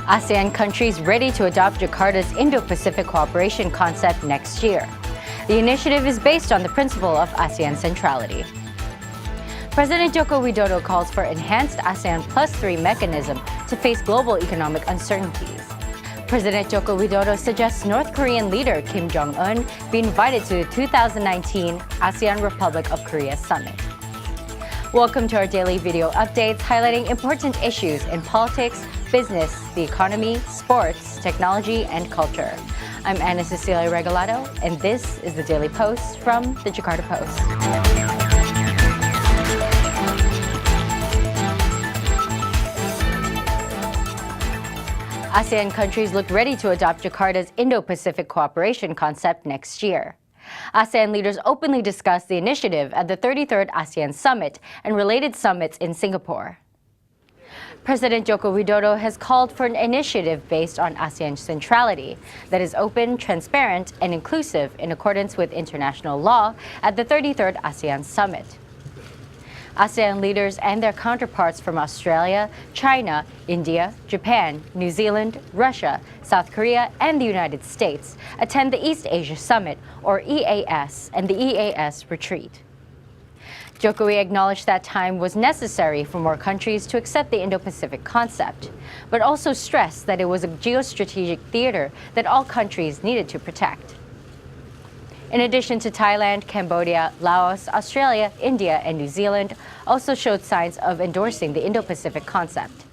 ASEAN countries ready to adopt Jakarta's Indo-Pacific cooperation concept next year. The initiative is based on the principle of ASEAN centrality. President Joko Widodo calls for enhanced ASEAN+3 mechanism to face global economic uncertainties. President Joko Widodo suggests North Korean leader Kim Jong-un be invited to the 2019 ASEAN Republic of Korea Summit. Welcome to our daily video updates highlighting important issues in politics, business, the economy, sports, technology, and culture. I'm Ana Cecilia Regalado, and this is the Daily Post from the Jakarta Post. ASEAN countries look ready to adopt Jakarta's Indo-Pacific cooperation concept next year. ASEAN leaders openly discussed the initiative at the 33rd ASEAN Summit and related summits in Singapore. President Joko Widodo has called for an initiative based on ASEAN centrality that is open, transparent, and inclusive in accordance with international law at the 33rd ASEAN Summit. ASEAN leaders and their counterparts from Australia, China, India, Japan, New Zealand, Russia, South Korea, and the United States attend the East Asia Summit, or EAS, and the EAS retreat. Joko acknowledged that time was necessary for more countries to accept the Indo-Pacific concept, but also stressed that it was a geostrategic theater that all countries needed to protect. In addition to Thailand, Cambodia, Laos, Australia, India, and New Zealand also showed signs of endorsing the Indo-Pacific concept.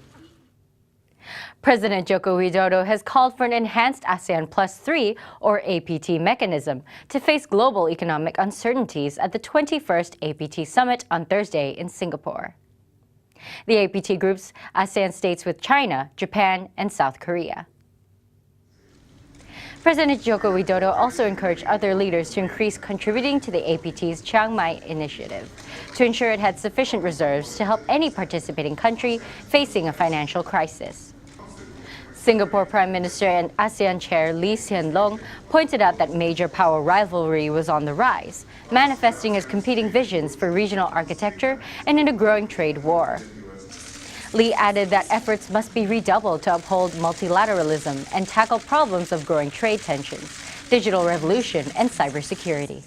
President Joko Widodo has called for an enhanced ASEAN+3 or APT mechanism to face global economic uncertainties at the 21st APT Summit on Thursday in Singapore. The APT groups ASEAN states with China, Japan, and South Korea. President Joko Widodo also encouraged other leaders to increase contributing to the APT's Chiang Mai initiative to ensure it had sufficient reserves to help any participating country facing a financial crisis. Singapore Prime Minister and ASEAN Chair Lee Hsien Loong pointed out that major power rivalry was on the rise, manifesting as competing visions for regional architecture and in a growing trade war. Lee added that efforts must be redoubled to uphold multilateralism and tackle problems of growing trade tensions, digital revolution, and cybersecurity.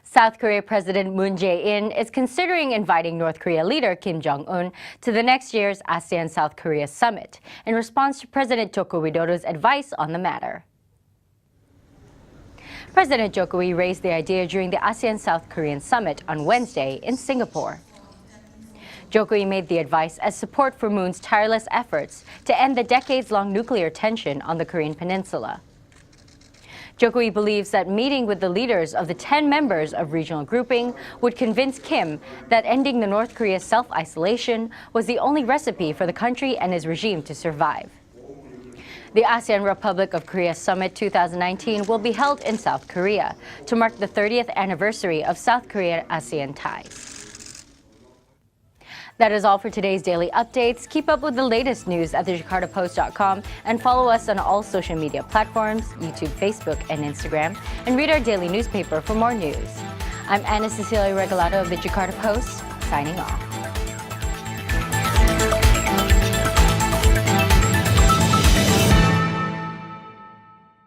South Korea President Moon Jae-in is considering inviting North Korea leader Kim Jong-un to the next year's ASEAN-South Korea Summit in response to President Joko Widodo's advice on the matter. President Joko raised the idea during the ASEAN-South Korean Summit on Wednesday in Singapore. Joko made the advice as support for Moon's tireless efforts to end the decades-long nuclear tension on the Korean peninsula. Joko believes that meeting with the leaders of the 10 members of regional grouping would convince Kim that ending the North Korea self-isolation was the only recipe for the country and his regime to survive. The ASEAN Republic of Korea Summit 2019 will be held in South Korea to mark the 30th anniversary of South Korea-ASEAN ties. That is all for today's daily updates. Keep up with the latest news at thejakartapost.com and follow us on all social media platforms, YouTube, Facebook, and Instagram, and read our daily newspaper for more news. I'm Ana Cecilia Regalado of the Jakarta Post, signing off.